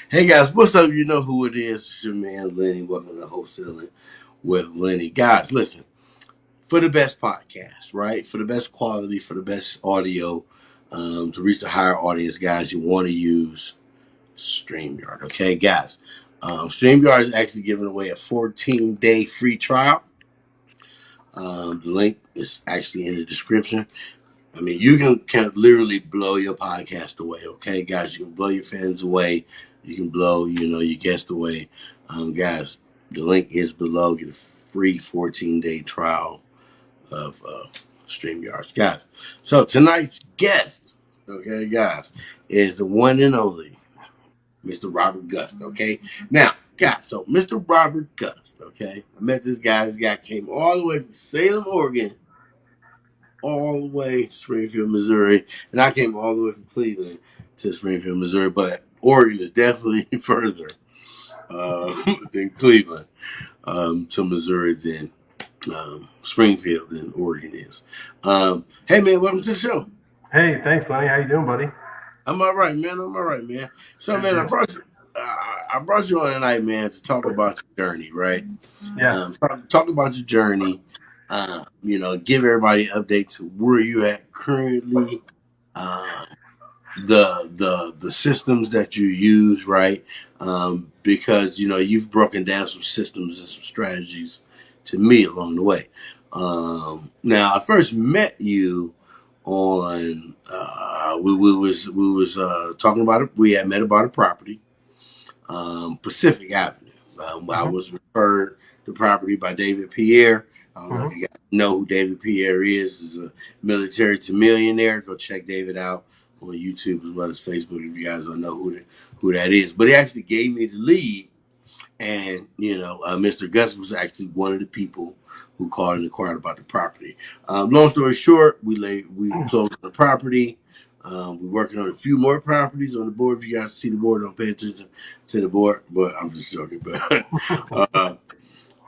Hey guys, what's up? You know who it is. It's your man Lenny. Welcome to Wholesaling with Lenny. Guys, listen, for the best podcast, right? For the best quality, for the best audio, to reach a higher audience, guys, you want to use StreamYard. Okay, guys. StreamYard is actually giving away a 14-day free trial. The link is actually in the description. I mean, you can literally blow your podcast away, okay, guys? You can blow your fans away. You can blow, your guests away. Guys, the link is below. Get a free 14-day trial of StreamYards, guys. So tonight's guest, okay, guys, is the one and only Mr. Robert Gust, okay? Now, guys, so Mr. Robert Gust, okay? I met this guy. This guy came all the way from Salem, Oregon, all the way to Springfield, Missouri, and I came all the way from Cleveland to Springfield, Missouri. But Oregon is definitely further than Cleveland to Missouri than Springfield than Oregon is. Hey man, welcome to the show. Hey, thanks, Lenny. How you doing, buddy? I'm all right, man. I'm all right, man. So, Good man, deal. I brought you on tonight, man, to talk about your journey, right? Yeah. Talk about your journey. Give everybody an update to where you're at currently. Um, the systems that you use, right? Because you've broken down some systems and some strategies to me along the way. Now I first met you on we was talking about it. We had met about a property, Pacific Avenue. I hmm was referred the property by David Pierre. I don't know if hmm you guys know who David Pierre is. He's a military to millionaire. Go check David out on YouTube as well as Facebook if you guys don't know who that is. But he actually gave me the lead, and Mr. Gus was actually one of the people who called and inquired about the property. Long story short, we closed on the property. We're working on a few more properties on the board. If you guys see the board, don't pay attention to the board. But I'm just joking. But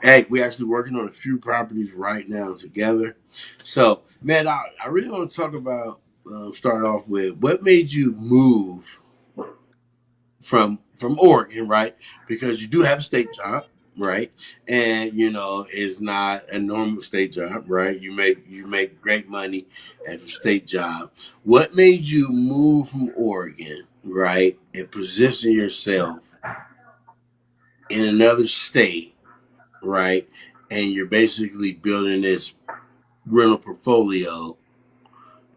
hey, we're actually working on a few properties right now together. So, man, I really want to talk about. Start off with what made you move from Oregon, right? Because you do have a state job, right? And it's not a normal state job, right? You make great money at your state job. What made you move from Oregon, right, and position yourself in another state, right? And you're basically building this rental portfolio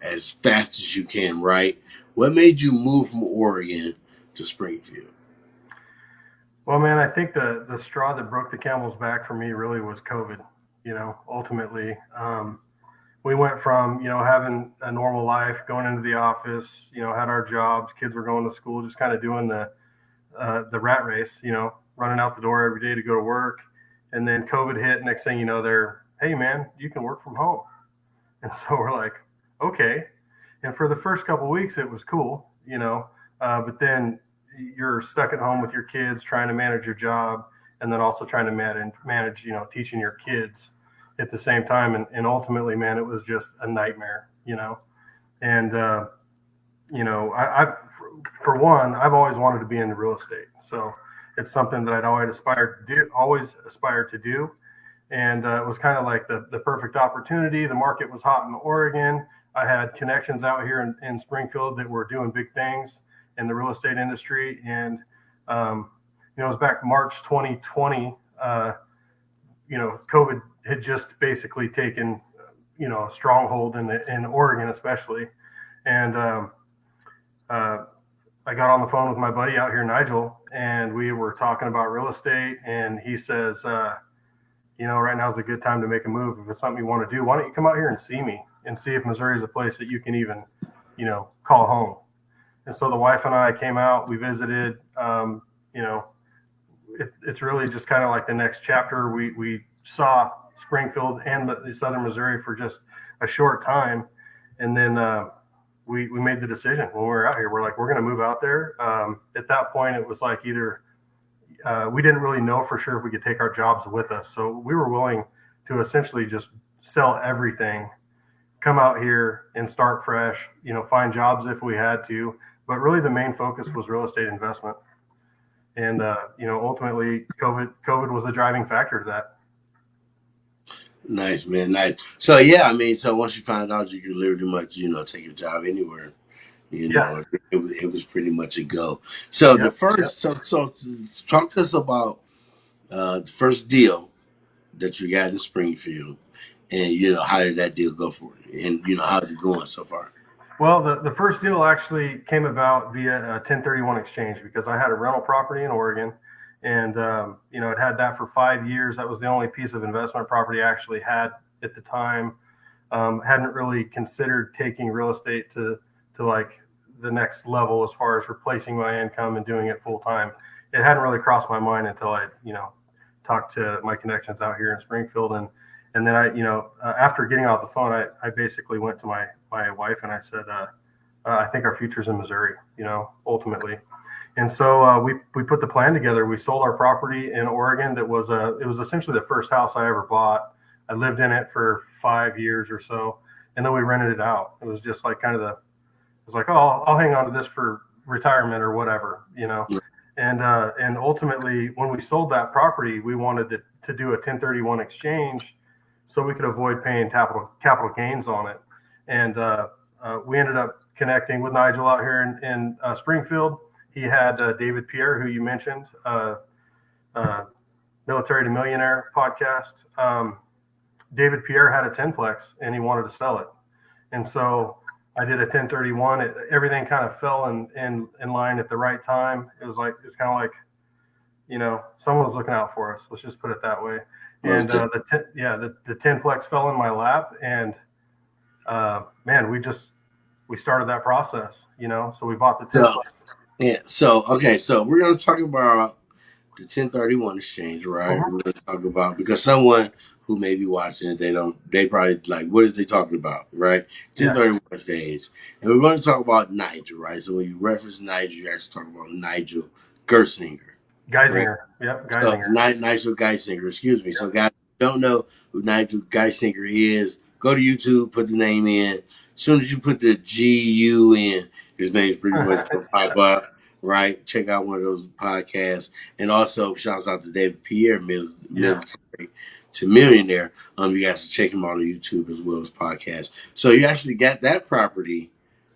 as fast as you can, right? What made you move from Oregon to Springfield? Well, man, I think the straw that broke the camel's back for me really was COVID. Ultimately, we went from having a normal life, going into the office, had our jobs, kids were going to school, just kind of doing the rat race, running out the door every day to go to work, and then COVID hit. Next thing you know, they're, hey, man, you can work from home, and so we're like, okay. And for the first couple of weeks, it was cool, but then you're stuck at home with your kids, trying to manage your job, and then also trying to manage, teaching your kids at the same time. And ultimately, man, it was just a nightmare, And for one, I've always wanted to be in real estate, so it's something that I'd always aspired to do. And it was kind of like the perfect opportunity. The market was hot in Oregon. I had connections out here in Springfield that were doing big things in the real estate industry. And it was back March 2020. COVID had just basically taken a stronghold in Oregon, especially. And I got on the phone with my buddy out here, Nigel, and we were talking about real estate. And he says, right now is a good time to make a move. If it's something you want to do, why don't you come out here and see me and see if Missouri is a place that you can even, call home. And so the wife and I came out, we visited. It's really just kind of like the next chapter. We saw Springfield and the Southern Missouri for just a short time. And then we made the decision when we were out here. We're like, we're going to move out there. At that point, it was like either we didn't really know for sure if we could take our jobs with us. So we were willing to essentially just sell everything, come out here and start fresh, find jobs if we had to. But really the main focus was real estate investment. And ultimately, COVID was the driving factor to that. Nice, man. Nice. So yeah, I mean, so once you find out you could literally much, take a job anywhere, Yeah. it was pretty much a go. So the Yep. Yep. first, so talk to us about the first deal that you got in Springfield, and how did that deal go for you, and how's it going so far? Well, the first deal actually came about via a 1031 exchange because I had a rental property in Oregon, and it had that for 5 years. That was the only piece of investment property I actually had at the time. Hadn't really considered taking real estate to like the next level as far as replacing my income and doing it full time. It hadn't really crossed my mind until I talked to my connections out here in Springfield, and then after getting off the phone, I basically went to my wife and I said, I think our future's in Missouri, ultimately. And so we put the plan together. We sold our property in Oregon. It was essentially the first house I ever bought. I lived in it for 5 years or so, and then we rented it out. It was just like it was like, oh, I'll hang on to this for retirement or whatever. And ultimately, when we sold that property, we wanted to do a 1031 exchange so we could avoid paying capital gains on it. And we ended up connecting with Nigel out here in Springfield. He had David Pierre, who you mentioned, Military to Millionaire podcast. David Pierre had a 10plex and he wanted to sell it. And so I did a 1031. Everything kind of fell in line at the right time. It's kind of like, someone was looking out for us. Let's just put it that way. And the 10plex fell in my lap, and man, we started that process. So we bought the 10plex. Yeah. So okay. So we're gonna talk about the 1031 exchange, right? Uh-huh. We're gonna talk about because someone who may be watching, they probably like, what is they talking about, right? Yeah. 1031 exchange, and we're going to talk about Nigel, right? So when you reference Nigel, you actually talk about Nigel Gersinger, right? Geisinger. Yep. So Geisinger. Nigel Geisinger, excuse me. Yep. So guys who don't know who Nigel Geisinger is, go to YouTube, put the name in. As soon as you put the GU in, his name's pretty much gonna pop up, right? Check out one of those podcasts. And also shouts out to David Pierre, Yeah. Military to Millionaire. You guys can check him out on YouTube as well as podcast. So you actually got that property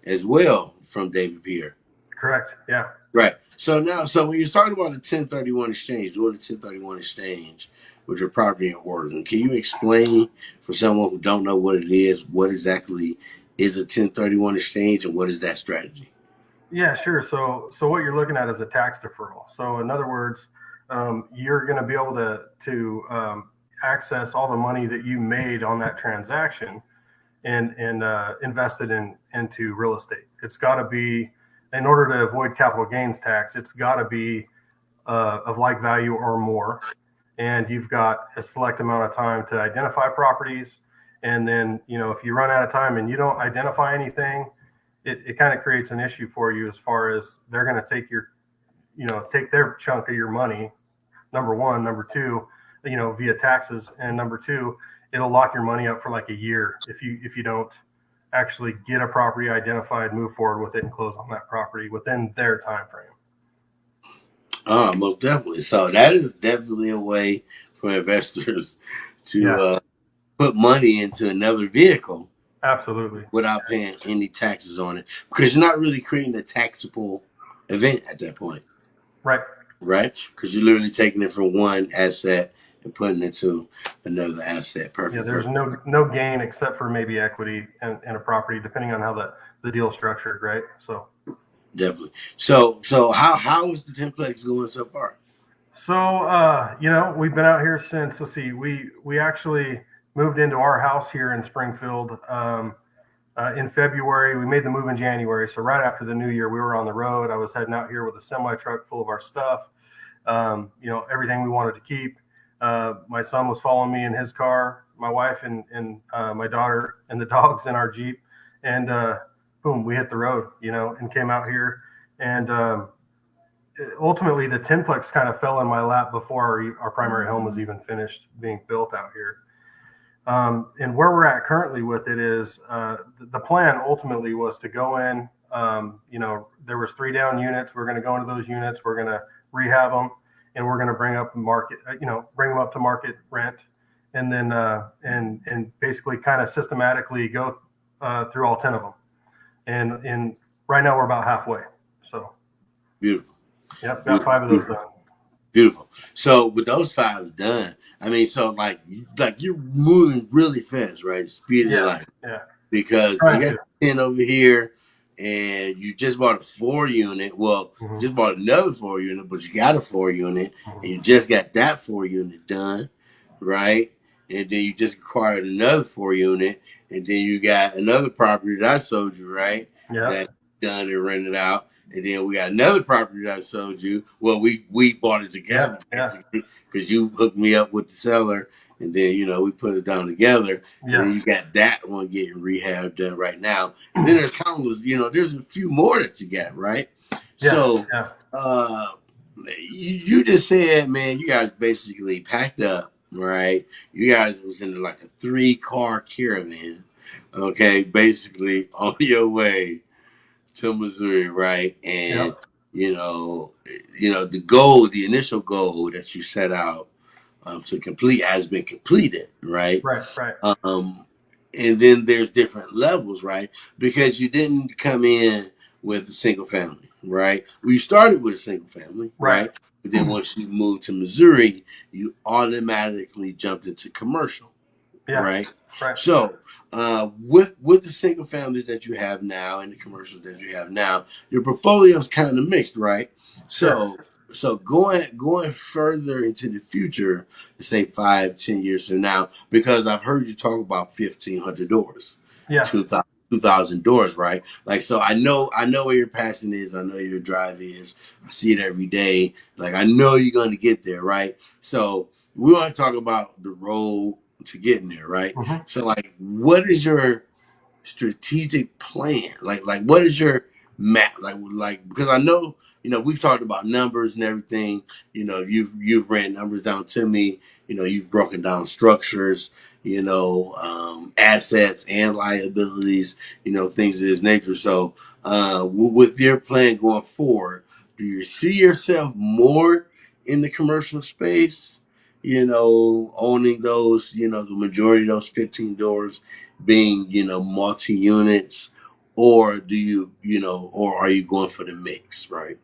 as well from David Pierre. Correct. Yeah. Right. So when you're talking about the 1031 exchange, doing the 1031 exchange with your property in Oregon, can you explain for someone who don't know what it is, what exactly is a 1031 exchange and what is that strategy? Yeah, sure. So what you're looking at is a tax deferral. So in other words, you're going to be able to access all the money that you made on that transaction and invest it into real estate. It's got to be, in order to avoid capital gains tax, it's got to be of like value or more. And you've got a select amount of time to identify properties. And then, if you run out of time and you don't identify anything, it kind of creates an issue for you as far as they're going to take their chunk of your money. Number one, number two, via taxes, and number two, it'll lock your money up for like a year if you don't actually get a property identified, move forward with it, and close on that property within their time frame. Most definitely. So that is definitely a way for investors to Yeah, put money into another vehicle absolutely. without paying any taxes on it because you're not really creating a taxable event at that point. Right. Right? Because you're literally taking it from one asset and putting it to another asset. Yeah, Perfect, there's perfect. no gain except for maybe equity in a property, depending on how the deal's structured, right? So Definitely. So how is the Templex going so far? we've been out here since, let's see, we actually moved into our house here in Springfield in February. We made the move in January. So right after the new year, we were on the road. I was heading out here with a semi truck full of our stuff, everything we wanted to keep. My son was following me in his car, my wife and my daughter and the dogs in our Jeep. And boom, we hit the road, and came out here. And ultimately, the Tenplex kind of fell in my lap before our primary home was even finished being built out here. And where we're at currently with it is the plan ultimately was to go in, There was 3 down units. We're going to go into those units. We're going to rehab them, and we're going to bring them up to market rent, and then and basically kind of systematically go through all 10 of them. And right now we're about halfway. So, Beautiful, yep, got beautiful, 5 of those beautiful. done. Beautiful. So with those 5 done, I mean, so like you're moving really fast, right? Speed of Yeah, light, yeah, because you trying got to. 10 over here, and you just bought a 4 unit. Well, you Mm-hmm. just bought another 4 unit, but you got a 4 unit, and you Mm-hmm. just got that 4 unit done, right? And then you just acquired another 4 unit, and then you got another property that I sold you, right? Yeah, That done and rented out. And then we got another property that I sold you. Well, we bought it yeah, together yeah, basically because you hooked me up with the seller, and then we put it down together. And then yeah, you got that one getting rehab done right now. And then there's countless, there's a few more that you got, right? yeah, So, yeah. uh, you just said, man, you guys basically packed up, right? You guys was in like a 3-car caravan, okay, basically on your way to Missouri, right? And Yep. the initial goal that you set out to complete has been completed, right? Right, right, Um, and then there's different levels, right? Because you didn't come in with a single family, right? We started with a single family, right. right? But then once you moved to Missouri, you automatically jumped into commercial, Yeah, right? right. So, with the single families that you have now and the commercials that you have now, your portfolio is kind of mixed, right? Sure. So going further into the future, say 5, 10 years from now, because I've heard you talk about 1,500 doors, Yeah. 2,000 doors, right? Like, so I know where your passion is. I know your drive is. I see it every day. Like, I know you're going to get there, right? So we want to talk about the road to getting there, right? Hmm. So, like, what is your strategic plan? Like what is your map? Like because I know we've talked about numbers and everything. You've ran numbers down to me. You've broken down structures. Assets and liabilities. Things of this nature. So, with your plan going forward, do you see yourself more in the commercial space? Owning those, the majority of those 15 doors being, multi units, or or are you going for the mix, right?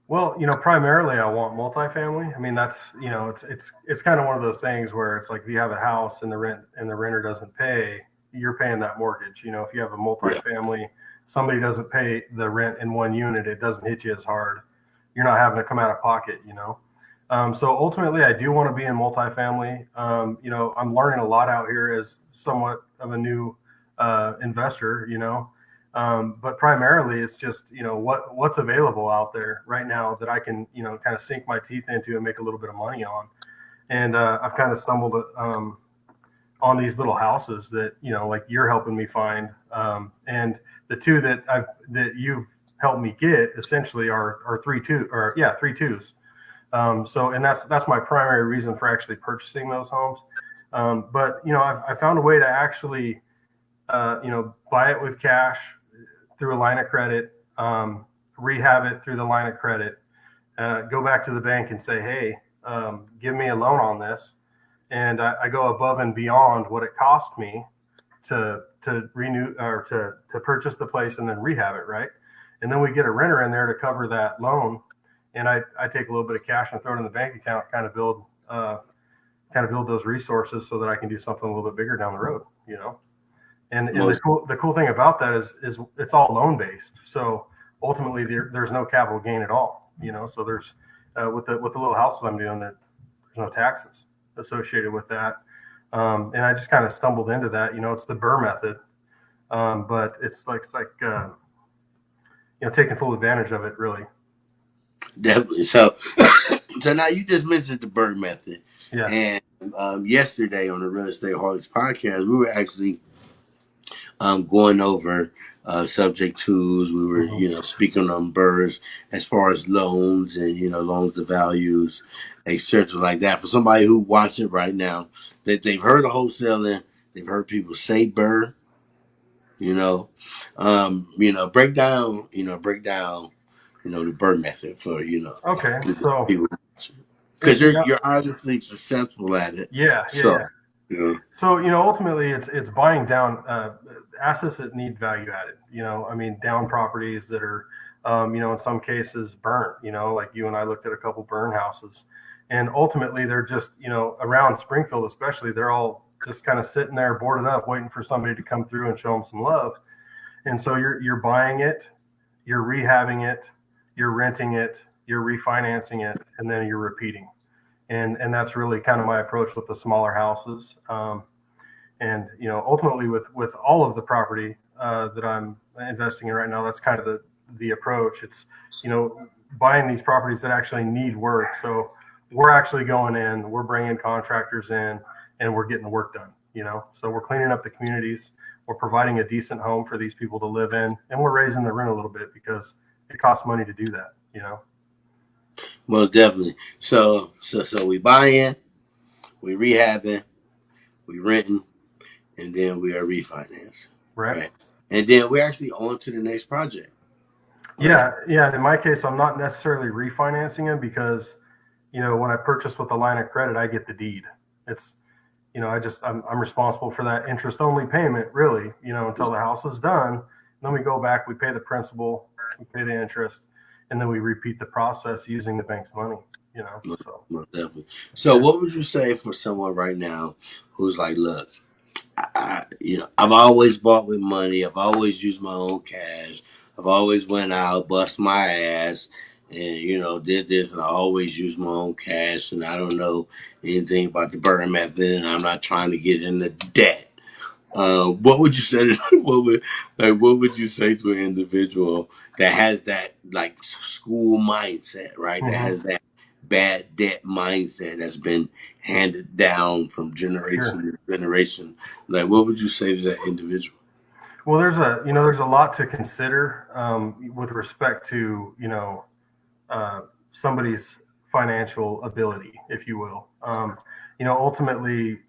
Well, primarily I want multifamily. I mean, that's it's kind of one of those things where it's like if you have a house and the renter doesn't pay, you're paying that mortgage. If you have a Yeah. multifamily, somebody doesn't pay the rent in one unit, it doesn't hit you as hard. You're not having to come out of pocket. So ultimately, I do want to be in multifamily. I'm learning a lot out here as somewhat of a new investor. But primarily, it's just what's available out there right now that I can kind of sink my teeth into and make a little bit of money on. And I've kind of stumbled on these little houses that like you're helping me find, and the two that you've helped me get essentially are 3 twos. So, and that's my primary reason for actually purchasing those homes. But I found a way to actually buy it with cash through a line of credit, rehab it through the line of credit, go back to the bank and say, hey, give me a loan on this, and I go above and beyond what it cost me to renew or to purchase the place and then rehab it, right? And then we get a renter in there to cover that loan, and I take a little bit of cash and throw it in the bank account, kind of build those resources so that I can do something a little bit bigger down the road. And Most the cool thing about that is it's all loan based. So ultimately there's no capital gain at all. So there's with the little houses I'm doing, there's no taxes associated with that. And I just kind of stumbled into that. It's the Burr method, but it's like taking full advantage of it, really. definitely. So, so now you just mentioned the Bird method, Yeah. and yesterday on the Real Estate Holics podcast, we were actually going over subject twos. We were, Hmm. speaking on birds as far as loans and, loans to values, etc. like that. For somebody who watching right now, that they've heard of wholesaling, they've heard people say burr, Break down, the bird method for Okay, so people because it, you know, you're obviously successful at it. yeah, yeah, So, yeah. you know, So ultimately, it's buying down assets that need value added. I mean, down properties that are, in some cases burnt. Like you and I looked at a couple burn houses, and ultimately they're just, around Springfield, especially, they're all just kind of sitting there boarded up, waiting for somebody to come through and show them some love. And so you're buying it, you're rehabbing it, you're renting it, you're refinancing it, and then you're repeating. And that's really kind of my approach with the smaller houses. And ultimately with all of the property that I'm investing in right now, that's kind of the approach. It's buying these properties that actually need work. So we're actually going in, we're bringing contractors in, and we're getting the work done. So we're cleaning up the communities, we're providing a decent home for these people to live in, and we're raising the rent a little bit because it costs money to do that. most definitely. So we buying, we rehabbing, we renting, and then we are refinancing, Right. right? And then we're actually on to the next project, right? Yeah. In my case, I'm not necessarily refinancing them because when I purchase with the line of credit, I get the deed. It's I'm responsible for that interest only payment, really, until the house is done. Then we go back, we pay the principal, we pay the interest, and then we repeat the process using the bank's money. Most, So most definitely. So, yeah. what would you say for someone right now who's like, look, I've always bought with money. I've always used my own cash. I've always went out, bust my ass, and did this, and I always use my own cash, and I don't know anything about the burn method, and I'm not trying to get into debt. What would you say? What would you say to an individual that has that like school mindset, right? That Hmm. has that bad debt mindset that's been handed down from Sure. generation to generation. Like, what would you say to that individual? Well, there's a lot to consider with respect to somebody's financial ability, if you will. Ultimately,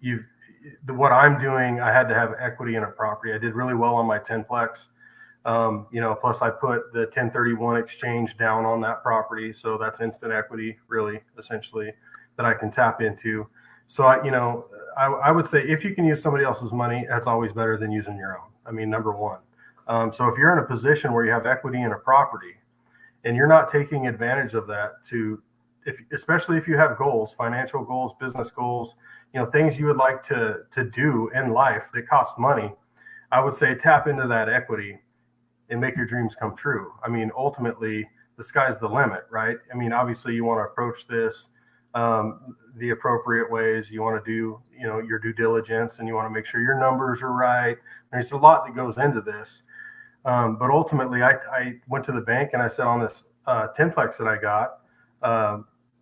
what I'm doing, I had to have equity in a property. I did really well on my 10plex. Plus I put the 1031 exchange down on that property, so that's instant equity, really, essentially, that I can tap into. So I would say if you can use somebody else's money, that's always better than using your own. I mean, number one. So if you're in a position where you have equity in a property and you're not taking advantage of that especially if you have goals, financial goals, business goals, things you would like to do in life that cost money, I would say tap into that equity and make your dreams come true. I mean, ultimately, the sky's the limit, right? I mean, obviously, you want to approach this the appropriate ways. You want to do, your due diligence, and you want to make sure your numbers are right. There's a lot that goes into this. But ultimately, I went to the bank and I said, on this 10plex that I got,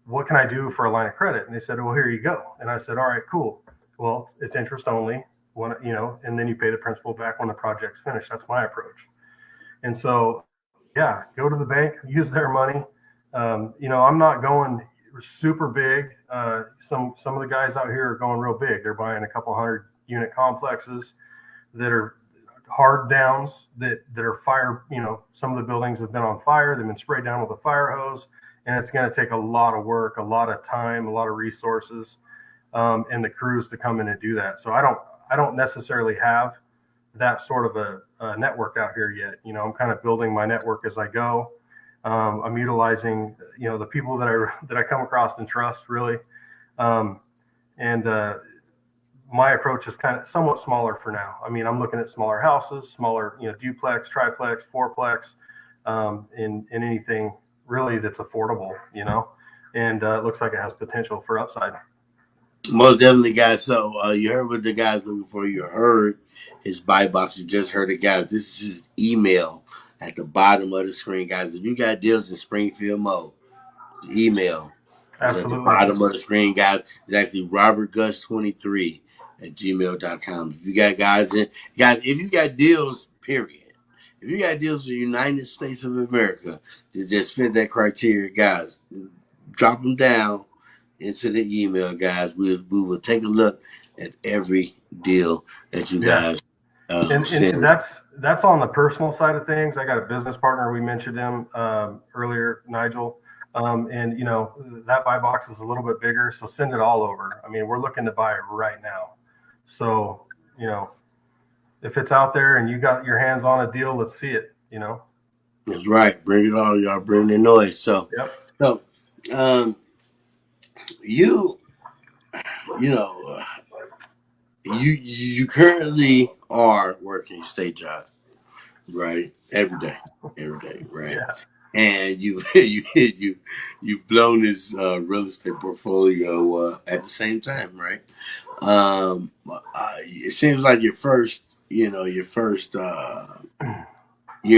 what can I do for a line of credit? And they said, well, here you go. And I said, all right, cool. Well, it's interest only, and then you pay the principal back when the project's finished. That's my approach. And so, yeah, go to the bank, use their money. I'm not going super big. Some of the guys out here are going real big. They're buying a couple hundred unit complexes that are hard downs that are fire. Some of the buildings have been on fire. They've been sprayed down with a fire hose, and it's going to take a lot of work, a lot of time, a lot of resources, and the crews to come in and do that. So I don't necessarily have that sort of a network out here yet. I'm kind of building my network as I go. I'm utilizing, the people that I come across and trust, really. Um, and My approach is kind of somewhat smaller for now. I mean, I'm looking at smaller houses, smaller, duplex, triplex, fourplex, in anything really that's affordable, and it looks like it has potential for upside. Most definitely, guys. So, you heard what the guy's looking for. You heard his buy box. You just heard it, guys. This is his email at the bottom of the screen, guys. If you got deals in Springfield mode, email is at the Absolutely. bottom of the screen, guys. It's actually robertgus23 at gmail.com. If you got guys, if you got deals, period. If you got deals in the United States of America that just fit that criteria, guys, drop them down into the email, guys. We will take a look at every deal that you Yeah. guys. And Sales. that's on the personal side of things. I got a business partner. We mentioned him earlier, Nigel. And that buy box is a little bit bigger, so send it all over. I mean, we're looking to buy it right now. So if it's out there and you got your hands on a deal, let's see it. That's right. Bring it all, y'all. Bring the noise. So, Yep. so, um, you, you know, you currently are working a state job, right? Every day, right? Yeah. And you've blown this real estate portfolio at the same time, right? It seems like your first year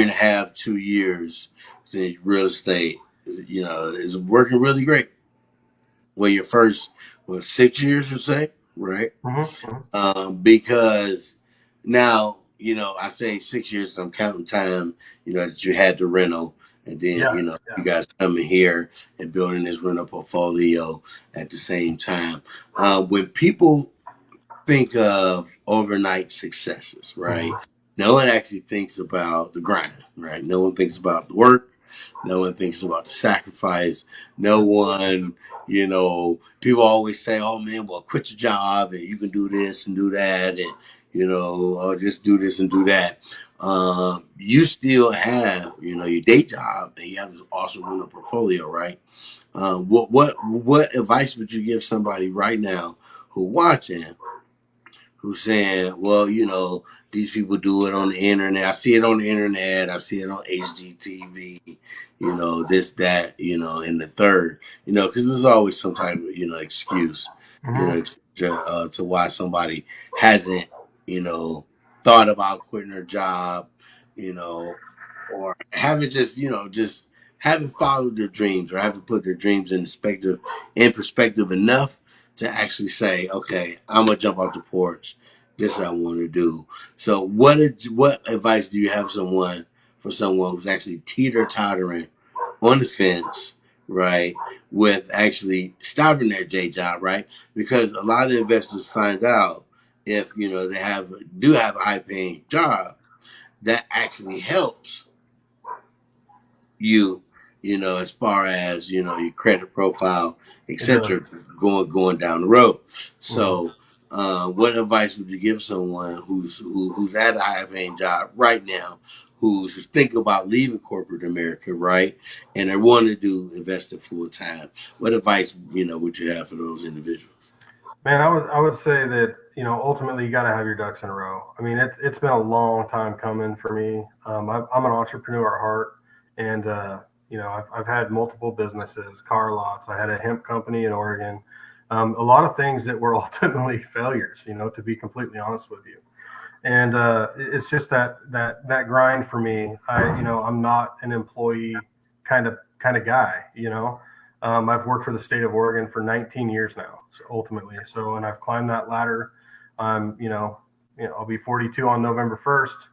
and a half, 2 years in real estate, is working really great. Well, your first 6 years, you say, right? Mm-hmm. Because now, I say 6 years, I'm counting time, that you had the rental, and then, Yeah. you guys coming here and building this rental portfolio at the same time. When people think of overnight successes, right? Mm-hmm. No one actually thinks about the grind, right? No one thinks about the work. No one thinks about the sacrifice. No one, people always say, oh man, well, quit your job and you can do this and do that and, or just do this and do that. You still have, your day job and you have this awesome rental portfolio, right? What advice would you give somebody right now who watching who's saying, well, these people do it on the internet. I see it on the internet. I see it on HGTV, this, that, in the third, because there's always some type of, excuse, Mm-hmm. to why somebody hasn't, you know, thought about quitting their job, you know, or haven't just haven't followed their dreams or haven't put their dreams in perspective enough to actually say, okay, I'm gonna jump off the porch. This is what I want to do. So, what advice do you have for someone who's actually teeter tottering on the fence, right, with actually stopping their day job, right? Because a lot of investors find out if they do have a high paying job that actually helps you, as far as your credit profile, It does. etc., going down the road. Mm-hmm. So, what advice would you give someone who's at a high paying job right now, who's thinking about leaving corporate America, right, and they want to do investing full time? What advice would you have for those individuals? Man, I would say that ultimately you got to have your ducks in a row. I mean, it's been a long time coming for me. I'm an entrepreneur at heart, and I've had multiple businesses, car lots. I had a hemp company in Oregon. A lot of things that were ultimately failures. To be completely honest with you, and it's just that grind for me. I'm not an employee kind of guy. I've worked for the state of Oregon for 19 years now, so ultimately. So, and I've climbed that ladder. I'll be 42 on November 1st,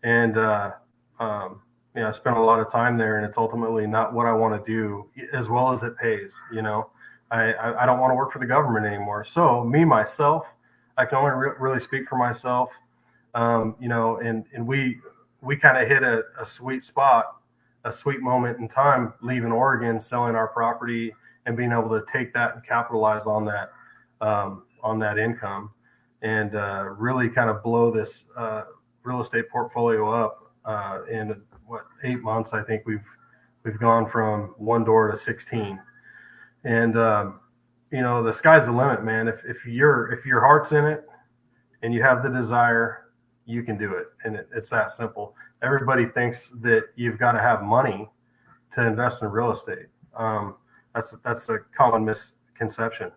and I spent a lot of time there, and it's ultimately not what I want to do, as well as it pays. I don't want to work for the government anymore. So, me myself, I can only really speak for myself. And we kind of hit a sweet spot, a sweet moment in time, leaving Oregon, selling our property, and being able to take that and capitalize on that income, and really kind of blow this real estate portfolio up in 8 months. I think we've gone from one door to 16, and the sky's the limit, man. If your heart's in it and you have the desire, you can do it. And it's that simple. Everybody thinks that you've got to have money to invest in real estate. That's a common misconception.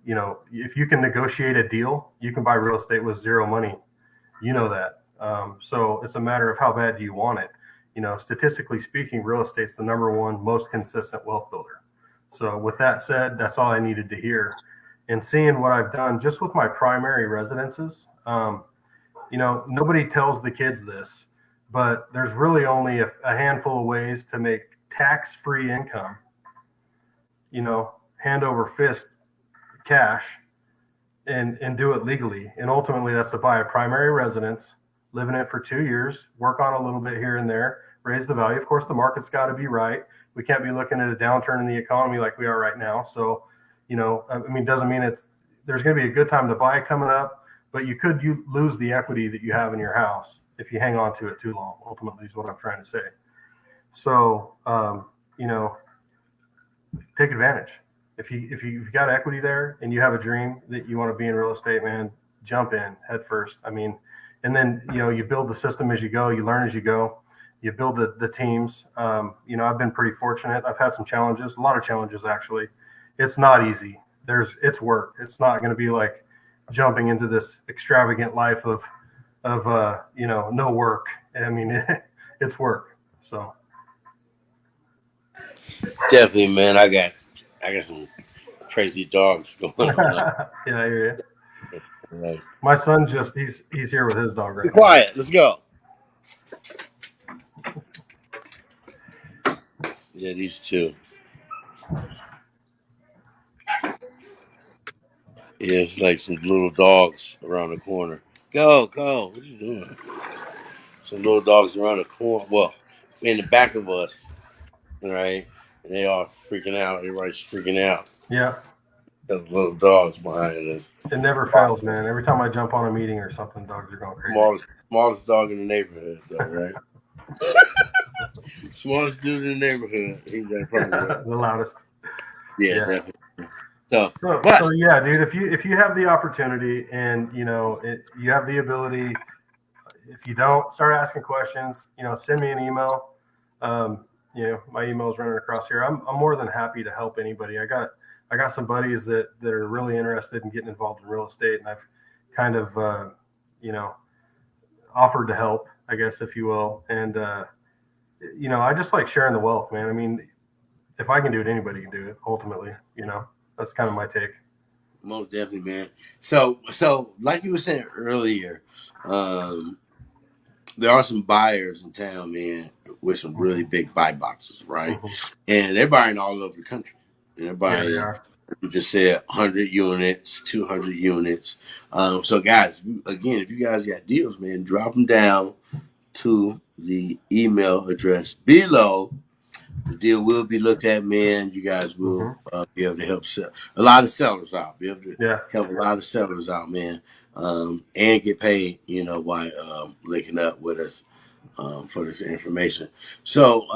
If you can negotiate a deal, you can buy real estate with zero money. You know that. So it's a matter of how bad do you want it. Statistically speaking, real estate's the number one most consistent wealth builder. So with that said, that's all I needed to hear. And seeing what I've done just with my primary residences, nobody tells the kids this, but there's really only a handful of ways to make tax-free income, hand over fist cash, and do it legally. And ultimately, that's to buy a primary residence live in it for 2 years, work on a little bit here and there, raise the value. Of course, the market's got to be right. We can't be looking at a downturn in the economy like we are right now. So, I mean, doesn't mean there's going to be a good time to buy coming up, but you lose the equity that you have in your house if you hang on to it too long. Ultimately, is what I'm trying to say. So, take advantage. If you've got equity there and you have a dream that you want to be in real estate, man, jump in head first. I mean, and then you build the system as you go, you learn as you go, you build the teams. I've been pretty fortunate. I've had some challenges, a lot of challenges actually. It's not easy. It's work. It's not going to be like jumping into this extravagant life of no work. I mean, it's work. So Definitely, man. I got some crazy dogs going on. yeah, I hear you. Like, My son he's here with his dog be right now. quiet. Let's go. Yeah, these two. Yeah, it's like some little dogs around the corner. Go, go. What are you doing? Some little dogs around the corner. Well, in the back of us, right? And they all freaking out. Everybody's freaking out. Yeah, There's little dogs behind us. it never fails, man. Every time I jump on a meeting or something, dogs are going crazy. Smallest dog in the neighborhood, though, right? Smallest dude in the neighborhood. He's that probably right. The loudest. Yeah, Yeah. definitely. So, So yeah, dude. If you have the opportunity and you have the ability, if you don't, start asking questions. Send me an email. My email's running across here. I'm more than happy to help anybody. I got some buddies that are really interested in getting involved in real estate, and I've kind of offered to help, I guess, if you will. And I just like sharing the wealth, man. I mean, if I can do it, anybody can do it. Ultimately, that's kind of my take. most definitely, man. So like you were saying earlier, um, there are some buyers in town, man, with some really big buy boxes, right? Mm-hmm. And they're buying all over the country. And they're Yeah, they buying, are. you just said 100 units, 200 units. So, guys, again, if you guys got deals, man, drop them down to the email address below. The deal will be looked at, man. You guys will Mm-hmm. be able to help sell a lot of sellers out. Be able to Yeah. help a lot of sellers out, man, and get paid. By linking up with us for this information. So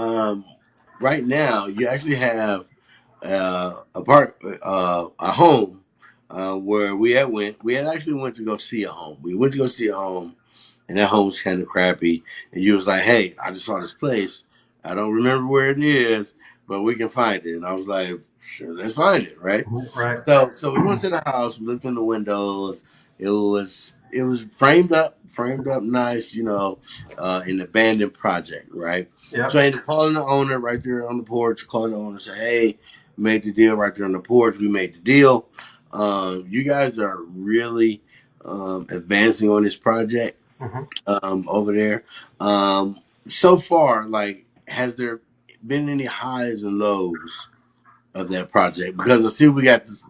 right now, you actually have a home where we had actually went to go see a home. We went to go see a home, and that home was kind of crappy. And you was like, "Hey, I just saw this place. I don't remember where it is, but we can find it." And I was like, "Sure, let's find it, right?" Right. So we went to the house. We looked in the windows. It was framed up nice, an abandoned project, right? So I Yep. ended up calling the owner right there on the porch. Called the owner, say, "Hey, made the deal right there on the porch. We made the deal. You guys are really advancing on this project Mm-hmm. over there. So far, like, has there been any highs and lows of that project? Because I see we got this,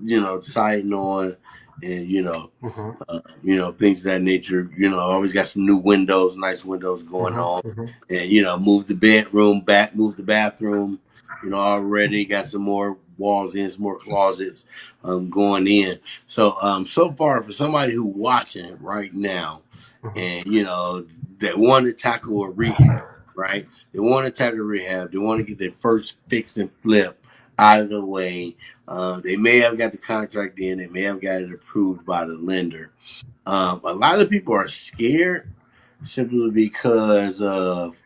siding on, and Mm-hmm. things of that nature. Always got some new windows, nice windows going Mm-hmm. on, Mm-hmm. and move the bedroom back, move the bathroom. Already got some more walls in, some more closets going in. So far, for somebody who watching it right now, Mm-hmm. and they want to tackle a rehab, right? They want to tackle rehab. They want to get their first fix and flip out of the way. They may have got the contract in. They may have got it approved by the lender. A lot of people are scared simply because of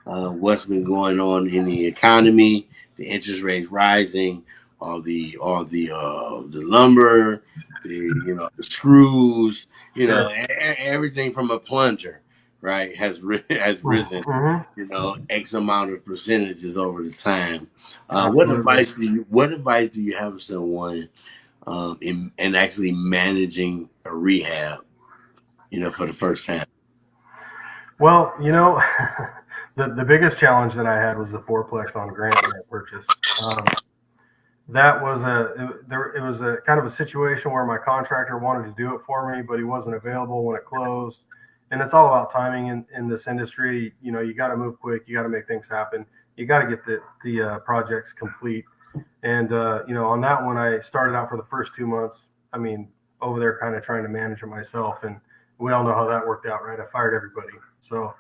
what's been going on in the economy, the interest rates rising, all the lumber, the screws, Sure. everything from a plunger, right, has risen, Mm-hmm. X amount of percentages over the time. What Absolutely. advice do you have for someone in actually managing a rehab, for the first time? Well, the biggest challenge that I had was the fourplex on Grant that I purchased. That was it was a kind of a situation where my contractor wanted to do it for me, but he wasn't available when it closed, and it's all about timing in this industry. You know, you got to move quick. You got to make things happen. You got to get the projects complete. And you know, on that one, I started out for the first 2 months. I mean, over there, kind of trying to manage it myself, and we all know how that worked out, right? I fired everybody. So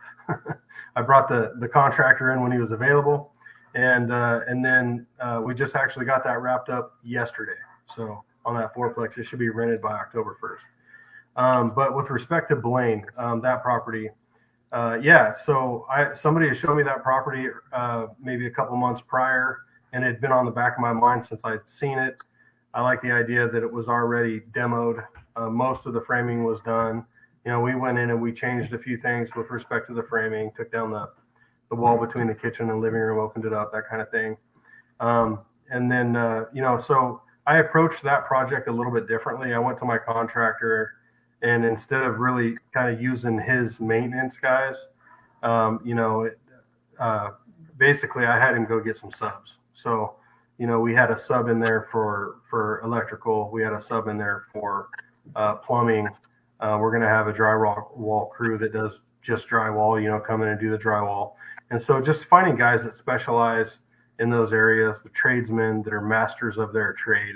I brought the contractor in when he was available, and then we just actually got that wrapped up yesterday. So on that fourplex, it should be rented by October 1st. But with respect to Blaine, that property, yeah. So somebody had shown me that property maybe a couple months prior, and it had been on the back of my mind since I'd seen it. I like the idea that it was already demoed. Most of the framing was done. You know, we went in and we changed a few things with respect to the framing, took down the wall between the kitchen and living room, opened it up, that kind of thing. And then, you know, so I approached that project a little bit differently. I went to my contractor, and instead of really kind of using his maintenance guys, you know, uh, basically I had him go get some subs. So, you know, we had a sub in there for electrical. We had a sub in there for plumbing. We're going to have a drywall crew that does just drywall, you know, come in and do the drywall. And so just finding guys that specialize in those areas, the tradesmen that are masters of their trade,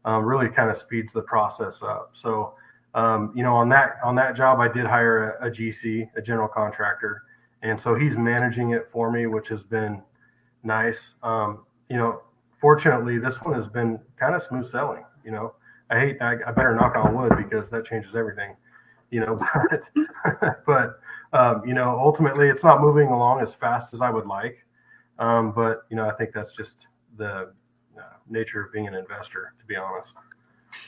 really kind of speeds the process up. So, you know, on that job, I did hire a GC, a general contractor, and so he's managing it for me, which has been nice. You know, fortunately, this one has been kind of smooth selling. You know, I better knock on wood because that changes everything. You know, but you know, ultimately, it's not moving along as fast as I would like. But you know, I think that's just the nature of being an investor, to be honest.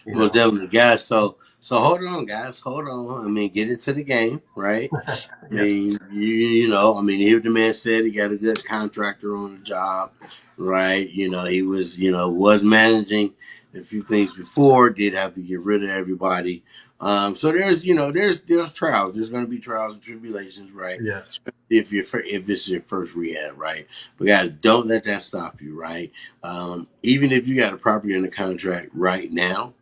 You Well, know, definitely, guys. So hold on, guys. Hold on. I mean, get into the game, right? I yeah, mean, you know, I mean, here the man said he got a good contractor on the job, right? You know, he was, was managing a few things before, did have to get rid of everybody. So there's, there's trials. There's going to be trials and tribulations, right? yes, Especially if it's your first rehab, right? But guys, don't let that stop you, right? Even if you got a property under contract right now,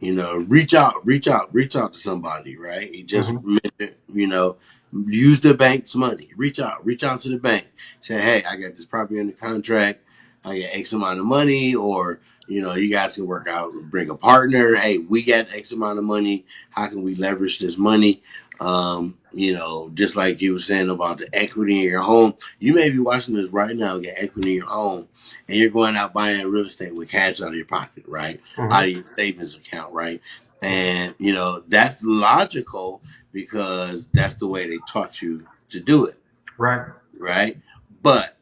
reach out to somebody, right? He just hmm mentioned, use the bank's money. Reach out to the bank. Say, hey, I got this property under contract. I got X amount of money, or you guys can work out, bring a partner. Hey, we got X amount of money. How can we leverage this money? Just like you were saying about the equity in your home. You may be watching this right now, get equity in your home, and you're going out buying real estate with cash out of your pocket, right? Out hmm of your savings account, right? And that's logical because that's the way they taught you to do it, right, right? But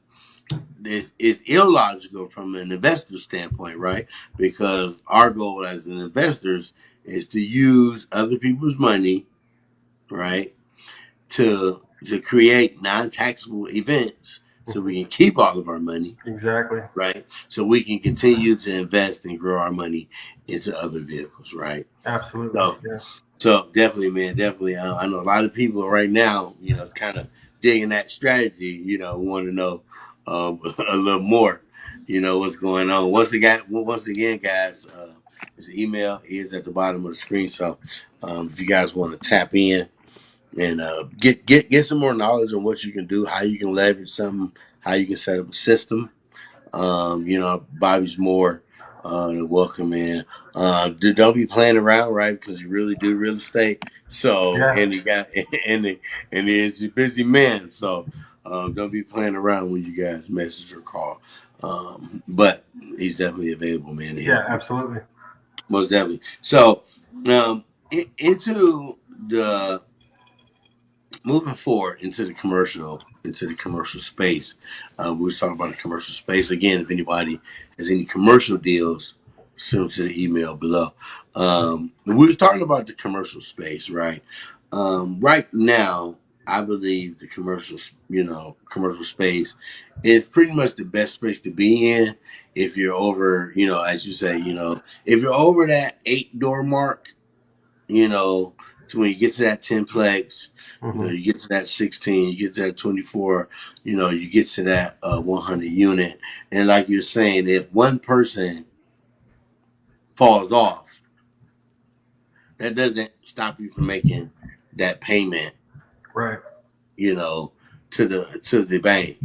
this is illogical from an investor standpoint, right? Because our goal as an investors is to use other people's money, right, to create non-taxable events so hmm we can keep all of our money, exactly, right? So we can continue to invest and grow our money into other vehicles, right? absolutely, So, yeah, so definitely, man, definitely. I know a lot of people right now, kind of digging that strategy. Want to know a little more. What's going on. Once again, guys, his email is at the bottom of the screen. So, if you guys want to tap in and get some more knowledge on what you can do, how you can leverage something, how you can set up a system. Bobby's more than welcome in. Don't be playing around, right? Because you really do real estate. So, yeah, and he got and he's a busy man. So, don't be playing around when you guys message or call. But he's definitely available, man, to yeah, help you. absolutely, Most definitely. So, into the moving forward into the commercial space. We was talking about the commercial space again. If anybody has any commercial deals, send them to the email below. We was talking about the commercial space, right? Right now, I believe the commercial space is pretty much the best space to be in if you're over, as you say, if you're over that 8 door mark, to when you get to that 10plex, hmm you get to that 16, you get to that 24, you get to that 100 unit. And like you're saying, if one person falls off, that doesn't stop you from making that payment, Right. you know, to the bank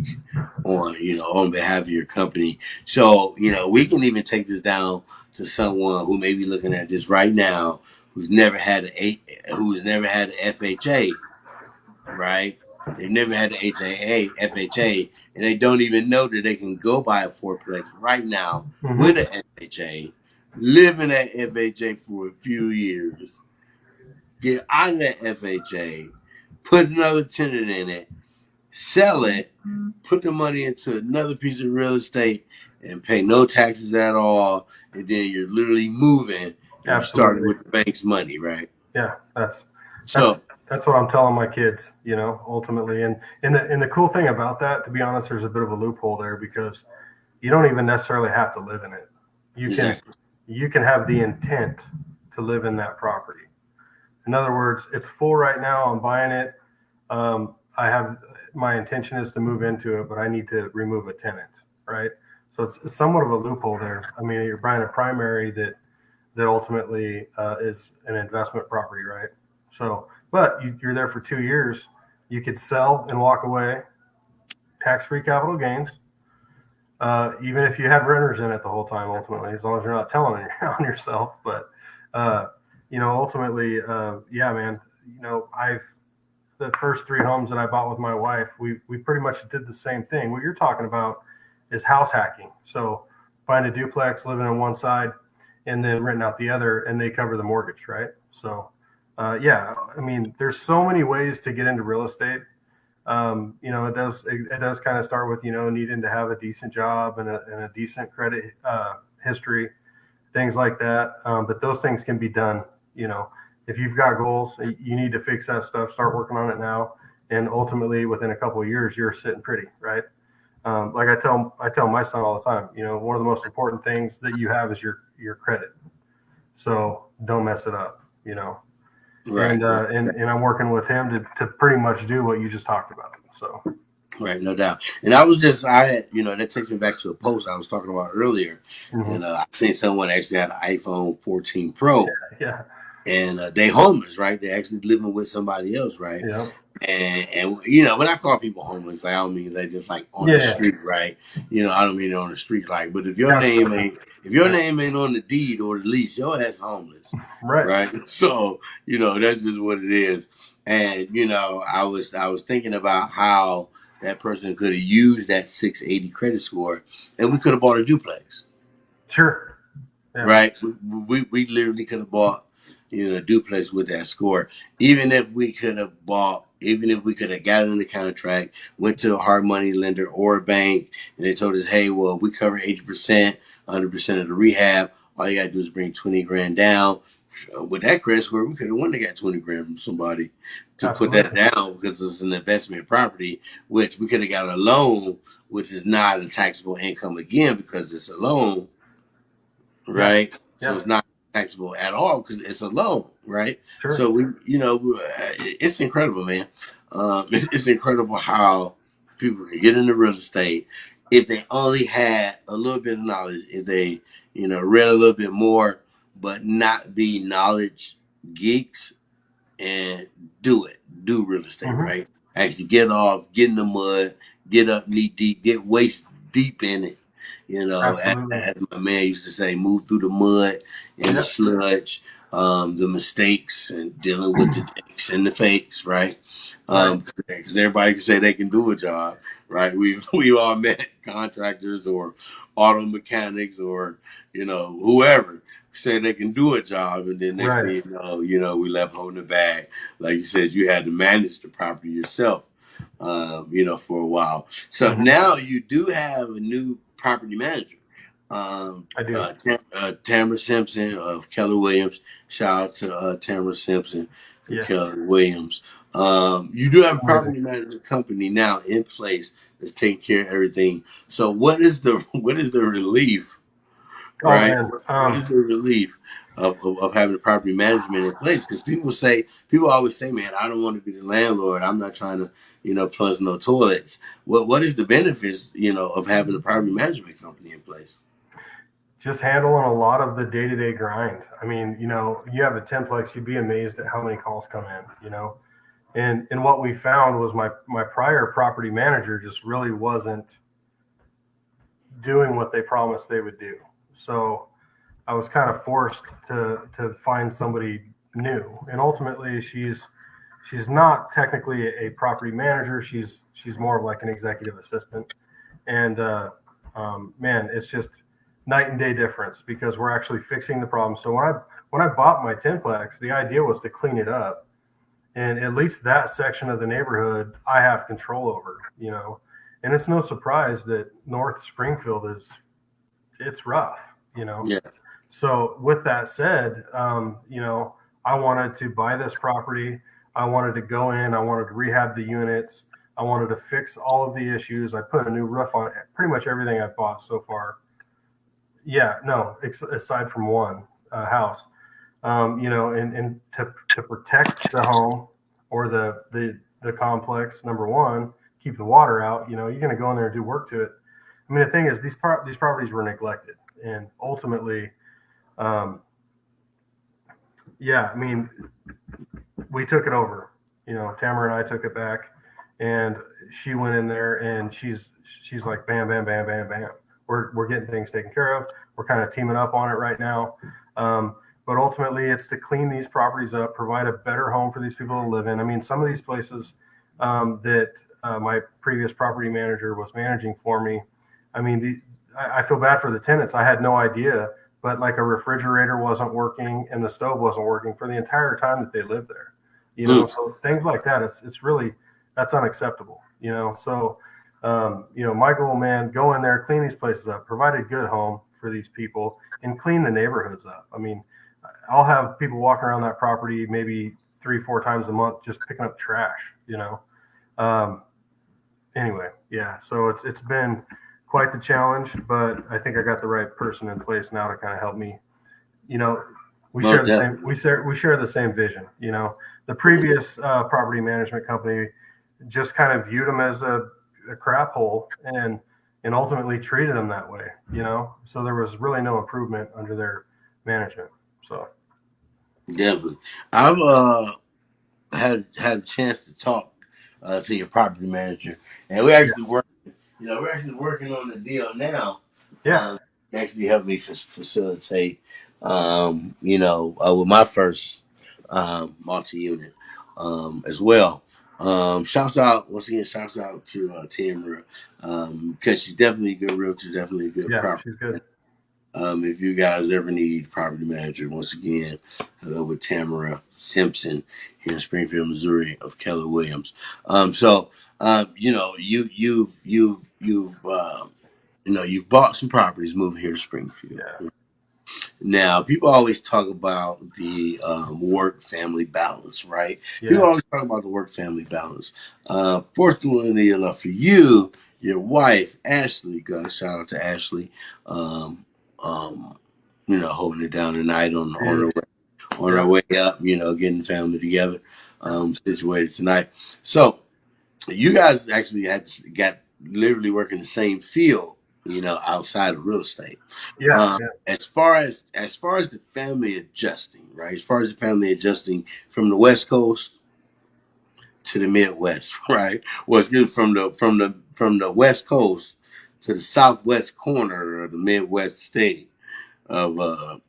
on, on behalf of your company. So, we can even take this down to someone who may be looking at this right now, who's never had who's never had an FHA, right? They've never had the FHA, and they don't even know that they can go buy a fourplex right now with Mm-hmm. an FHA, live in that FHA for a few years, get out of that FHA, put another tenant in it, sell it, put the money into another piece of real estate, and pay no taxes at all, and then you're literally moving, and you started Absolutely. with the bank's money, right? Yeah. That's So, that's that's what I'm telling my kids. Ultimately, and the cool thing about that, to be honest, there's a bit of a loophole there because you don't even necessarily have to live in it. You can exactly. you can have the intent to live in that property. In other words, it's full right now. I'm buying it. I have my intention is to move into it, but I need to remove a tenant, right? So it's somewhat of a loophole there. I mean, you're buying a primary that ultimately is an investment property, right? So, but you're there for 2 years. You could sell and walk away, tax-free capital gains, even if you have renters in it the whole time. Ultimately, as long as you're not telling on yourself. But uh, ultimately, yeah, man. I've the first three homes that I bought with my wife, we pretty much did the same thing. What you're talking about is house hacking. So buying a duplex, living on one side, and then renting out the other, and they cover the mortgage, right? So, yeah, I mean, there's so many ways to get into real estate. It does kind of start with needing to have a decent job and a decent credit history, things like that. But those things can be done. You know, if you've got goals, you need to fix that stuff. Start working on it now, and ultimately, within a couple of years, you're sitting pretty, right? Like I tell my son all the time. One of the most important things that you have is your credit. So don't mess it up. Right, And and I'm working with him to pretty much do what you just talked about. So. right, no doubt. And I had, that takes me back to a post I was talking about earlier. Mm-hmm. And I seen someone actually had an iPhone 14 Pro, Yeah. and they homeless, right? They're actually living with somebody else, right? Yeah. And when I call people homeless, like, I don't mean they just like on the Yeah. street, right? I don't mean on the street, like. But if your name Absolutely. ain't if your Right. name ain't on the deed or the lease, your ass homeless, Right. right? So that's just what it is. And I was thinking about how that person could have used that 680 credit score, and we could have bought a duplex, Sure. Yeah. right? We literally could have bought, a duplex with that score. Even if we could have gotten in the contract, went to a hard money lender or a bank, and they told us, hey, well, we cover 80%, 100% of the rehab. All you got to do is bring 20 grand down. With that credit score, we could have won and got 20 grand from somebody to put that Absolutely. down because it's an investment property, which we could have got a loan, which is not a taxable income again because it's a loan, Yeah. right? So Yeah. it's not taxable at all because it's a loan, right? So Sure. it's incredible, man. It's incredible how people can get into real estate if they only had a little bit of knowledge, if they, read a little bit more, but not be knowledge geeks and do real estate, Mm-hmm. right? Actually get in the mud, get up knee deep, get waist deep in it. Absolutely. As my man used to say, move through the mud and the Yep. sludge, the mistakes and dealing with the fakes and the fakes, right? Right. Because everybody can say they can do a job, right? We all met contractors or auto mechanics or whoever say they can do a job, and then next thing Right. we left holding the bag. Like you said, you had to manage the property yourself, for a while. So Mm-hmm. now you do have a new property manager, I do. Tamara Simpson of Keller Williams. Shout out to Tamara Simpson from Yeah. Keller Williams. You do have a Amazing. property management company now in place that's taking care of everything. So what is the relief, Oh right? man. What is the relief of having the property management in place? Because people always say, man, I don't want to be the landlord. I'm not trying to, plunge no toilets. What is the benefits, of having a property management company in place? just handling a lot of the day-to-day grind. I mean, you have a 10plex, you'd be amazed at how many calls come in. And what we found was my prior property manager just really wasn't doing what they promised they would do. So I was kind of forced to find somebody new. And ultimately she's not technically a property manager. She's more of like an executive assistant. And man, it's just night and day difference because we're actually fixing the problem. So when I bought my 10plex, the idea was to clean it up, and at least that section of the neighborhood I have control over. And it's no surprise that North Springfield it's rough. Yeah. So with that said, I wanted to buy this property. I wanted to go in. I wanted to rehab the units. I wanted to fix all of the issues. I put a new roof on pretty much everything I've bought so far. Yeah, no, aside from one house. And to protect the home or the complex, number one, keep the water out. You're going to go in there and do work to it. I mean, the thing is, these properties were neglected, and ultimately, yeah, I mean, we took it over. Tamara and I took it back, and she went in there, and she's like, bam, bam, bam, bam, bam. We're getting things taken care of. We're kind of teaming up on it right now. But ultimately, it's to clean these properties up, provide a better home for these people to live in. I mean, some of these places that my previous property manager was managing for me, I mean, I feel bad for the tenants. I had no idea, but like a refrigerator wasn't working and the stove wasn't working for the entire time that they lived there. So things like that, it's really, that's unacceptable. So, my goal, man, go in there, clean these places up, provide a good home for these people, and clean the neighborhoods up. I mean, I'll have people walking around that property maybe 3-4 times a month just picking up trash. Um, anyway, yeah. So it's been quite the challenge, but I think I got the right person in place now to kind of help me. We Most share the definitely. same we share the same vision. The previous property management company just kind of viewed them as a crap hole and ultimately treated them that way. So there was really no improvement under their management. So Definitely. I've had a chance to talk to your property manager, and yeah, we're actually working on the deal now. yeah, Actually helped me facilitate, with my first multi-unit as well. Shouts out once again. Shouts out to Tamara because she's definitely a good realtor, definitely a good yeah, property. she's good. If you guys ever need property manager, once again, with Tamara Simpson here in Springfield, Missouri, of Keller Williams. You've bought some properties moving here to Springfield. Yeah, Now, people always talk about the work family balance, right? People yeah, always talk about the work family balance. Fortunately enough for you, your wife, Ashley, shout out to Ashley, um, um, holding it down tonight she is. on Yeah, her way up, getting the family together, situated tonight. So, you guys actually got literally working the same field, outside of real estate. yeah, yeah, As far as the family adjusting, right? As far as the family adjusting from the West Coast to the Midwest, right? Well, it's good from the West Coast to the Southwest corner of the Midwest state of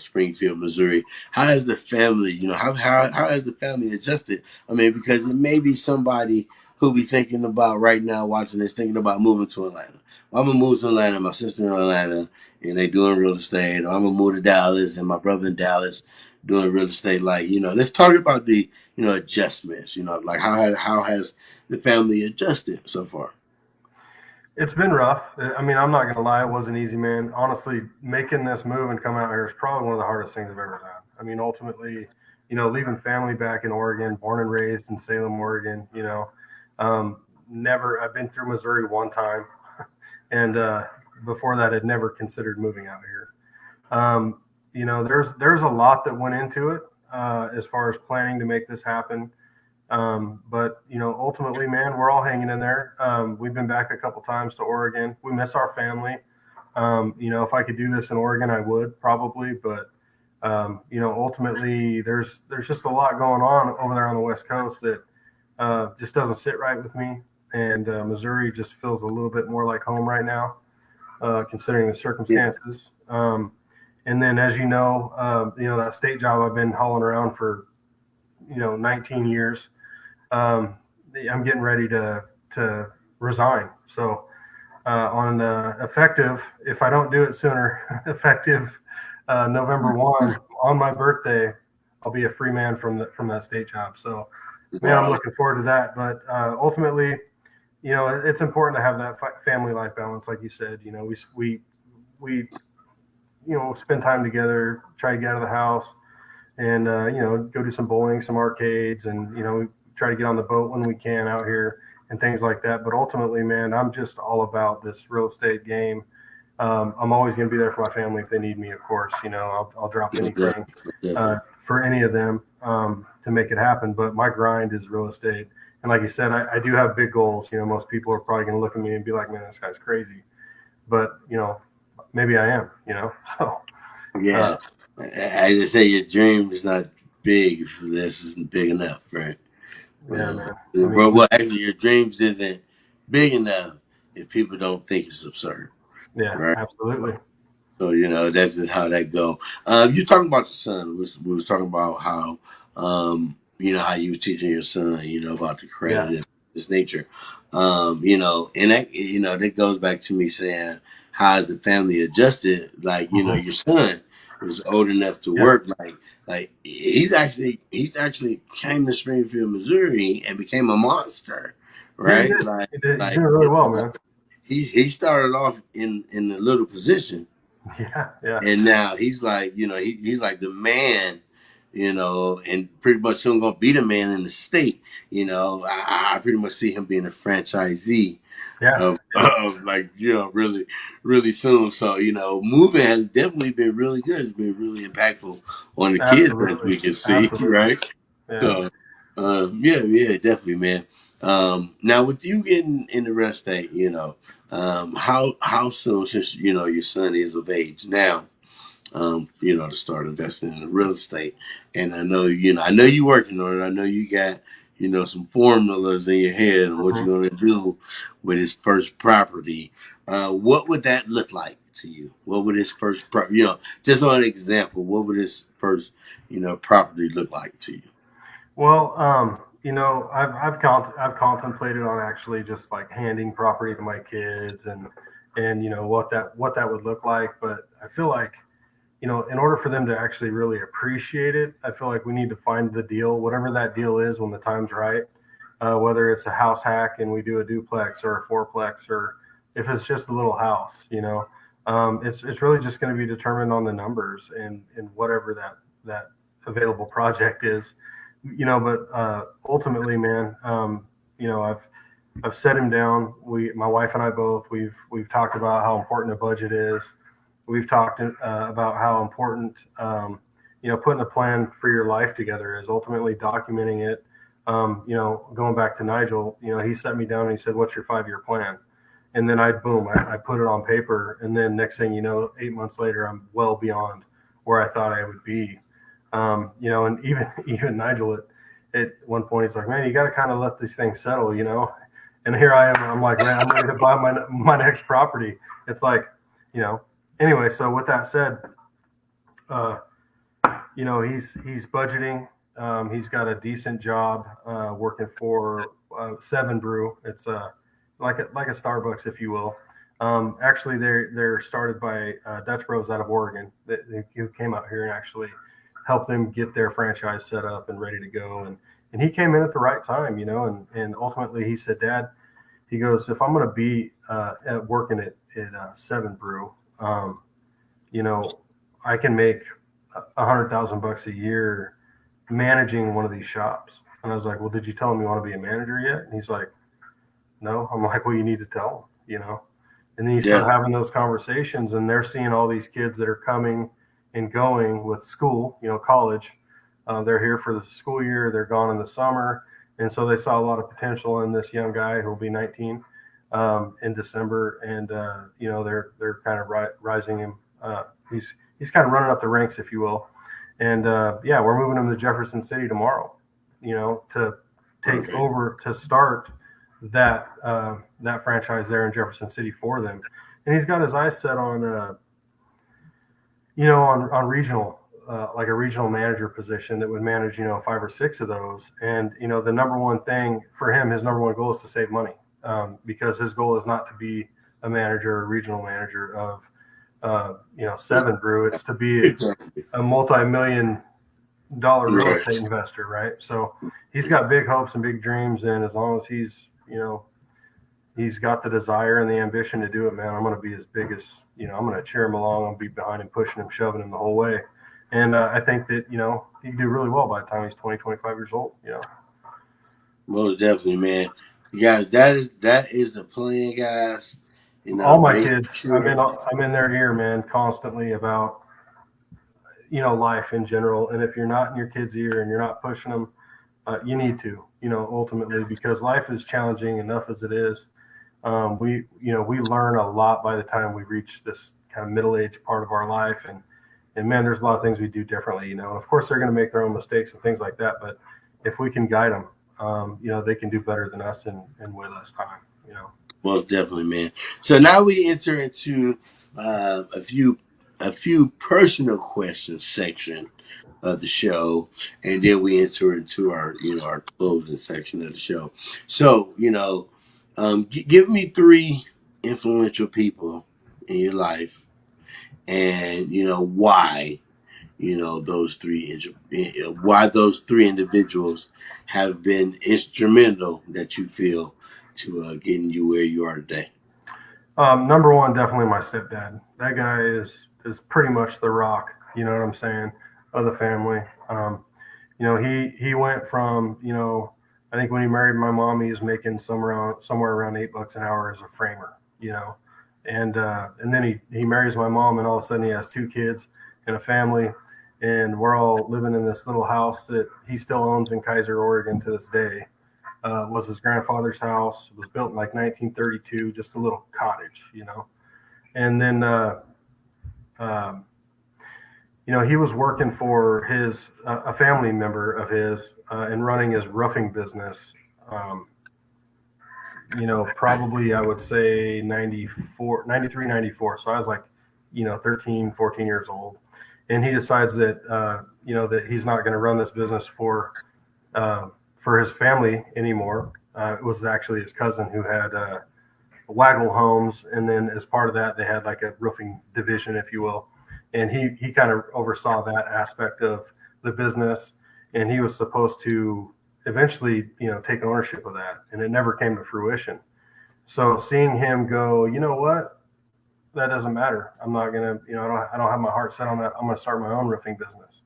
Springfield, Missouri. How has the family, how has the family adjusted? I mean, because there may be somebody who be thinking about right now watching this, thinking about moving to Atlanta. Well, I'm gonna move to Atlanta. My sister in Atlanta, and they doing real estate. Or I'm gonna move to Dallas, and my brother in Dallas doing real estate. Like, let's talk about the adjustments. Like how has the family adjusted so far? it's been rough. I mean, I'm not gonna lie, it wasn't easy, man. Honestly, making this move and coming out here is probably one of the hardest things I've ever done. I mean, ultimately, leaving family back in Oregon, born and raised in Salem, Oregon. Never. I've been through Missouri one time, and before that, I'd never considered moving out here. There's a lot that went into it as far as planning to make this happen. But ultimately, man, we're all hanging in there. We've been back a couple times to Oregon. We miss our family. If I could do this in Oregon, I would probably, but ultimately there's just a lot going on over there on the West Coast that just doesn't sit right with me. And Missouri just feels a little bit more like home right now, considering the Yeah. circumstances. And then, as that state job I've been hauling around for 19 years. I'm getting ready to resign. So on effective, if I don't do it sooner, effective November 1 on my birthday, I'll be a free man from that state job. So man, I'm Wow. looking forward to that. But ultimately, it's important to have that family life balance, like you said. We spend time together, try to get out of the house, and go do some bowling, some arcades, and we try to get on the boat when we can out here and things like that. But ultimately, man, I'm just all about this real estate game. I'm always going to be there for my family if they need me. Of course, I'll drop No anything doubt. No doubt. for any of them to make it happen. But my grind is real estate, and like you said, I do have big goals. Most people are probably going to look at me and be like, "Man, this guy's crazy," but maybe I am. So. Uh, Yeah. As I say, your dream is not big if this isn't big enough, right? yeah, man. I mean, Bro, well, actually, your dreams isn't big enough if people don't think it's absurd, yeah, right? absolutely. So that's just how that go. You talking about your son? We was talking about how how you were teaching your son, about the Yeah. credit and this nature. And that goes back to me saying how has the family adjusted? Like Mhm. your son was old enough to Yeah. work. Like he's actually came to Springfield, Missouri, and became a monster, Yeah, he right? did. Like He did. He's like doing really well, man. he started off in a little position, Yeah, yeah, and now he's like, he's like the man, and pretty much soon gonna be the man in the state. I pretty much see him being a franchisee yeah. of, Yeah, of like, really, really soon. So, moving has definitely been really good. It's been really impactful on the kids as absolutely, we can see, absolutely. right? Yeah. So, yeah, definitely, man. Now with you getting in the real estate, how soon, since your son is of age now, to start investing in the real estate. And I know you're working on it. I know you got, some formulas in your head on what Mhm. you're going to do with his first property. What would that look like to you? What would his first, just on an example, what would his first, property look like to you? Well, I've contemplated on actually just like handing property to my kids and what that would look like. But I feel like in order for them to actually really appreciate it, I feel like we need to find the deal, whatever that deal is, when the time's right. Whether it's a house hack and we do a duplex or a fourplex, or if it's just a little house, it's really just going to be determined on the numbers and whatever that available project is, But ultimately, man, I've set him down. My wife and I both, we've talked about how important a budget is. We've talked about how important, putting a plan for your life together is, ultimately documenting it. Going back to Nigel, he set me down and he said, "What's your 5-year plan?" And then I put it on paper. And then next thing you know, 8 months later, I'm well beyond where I thought I would be. And even even Nigel at one point, he's like, "Man, you got to kind of let these things settle." And here I am. I'm like, "Man, I'm ready to buy my next property." It's like, you know. Anyway, so with that said, uh, he's budgeting. He's got a decent job working for Seven Brew. It's like a Starbucks, if you will. Actually, they're started by Dutch Bros out of Oregon who came out here and actually helped them get their franchise set up and ready to go. And he came in at the right time, and ultimately he said, "Dad," he goes, "if I'm going to be working at Seven Brew, um, you know, I can make $100,000 a year managing one of these shops." And I was like, "Well, did you tell him you want to be a manager yet?" And he's like, "No." I'm like, "Well, you need to tell him." And then you start Yeah, having those conversations, and they're seeing all these kids that are coming and going with school, college. They're here for the school year, they're gone in the summer. And so they saw a lot of potential in this young guy who will be 19. in December, and they're kind of rising him. He's kind of running up the ranks, if you will, and we're moving him to Jefferson City tomorrow. To take over to start that franchise there in Jefferson City for them, and he's got his eyes set on on regional. Like a regional manager position that would manage, 5 or 6 of those. And, the number one thing for him, his number one goal is to save money, because his goal is not to be a manager or regional manager of, 7 brew. It's to be a multi-million dollar real estate investor. Right. So he's got big hopes and big dreams. And as long as he's got the desire and the ambition to do it, man, I'm going to be as big as, I'm going to cheer him along. I'll be behind him, pushing him, shoving him the whole way. And I think that, he can do really well by the time he's 20, 25 years old, Most definitely, man. You guys, that is the plan, guys. All my kids, sure. I'm in their ear, man, constantly about, life in general. And if you're not in your kids' ear and you're not pushing them, you need to, ultimately, because life is challenging enough as it is. We learn a lot by the time we reach this kind of middle-aged part of our life. And man, there's a lot of things we do differently, Of course, they're going to make their own mistakes and things like that. But if we can guide them, they can do better than us in way less time, Most definitely, man. So now we enter into a few personal questions section of the show, and then we enter into our our closing section of the show. So give me 3 influential people in your life, and why why those 3 individuals have been instrumental that you feel to getting you where you are today. Number one, definitely my stepdad. That guy is pretty much the rock, you know what I'm saying, of the family. He went from, I think when he married my mom, he was making somewhere around $8 an hour as a framer, and then he marries my mom, and all of a sudden he has 2 kids and a family, and we're all living in this little house that he still owns in Kaiser, Oregon to this day. Was his grandfather's house. It was built in like 1932, just a little cottage, And then, he was working for a family member of his and running his roofing business. Probably I would say 93, 94. So I was like, 13, 14 years old. And he decides that, that he's not going to run this business for his family anymore. It was actually his cousin who had Waggle Homes, and then as part of that, they had like a roofing division, if you will. And he kind of oversaw that aspect of the business, and he was supposed to eventually, take ownership of that, and it never came to fruition. So seeing him go, you know what, that doesn't matter. I'm not gonna, I don't have my heart set on that. I'm gonna start my own roofing business.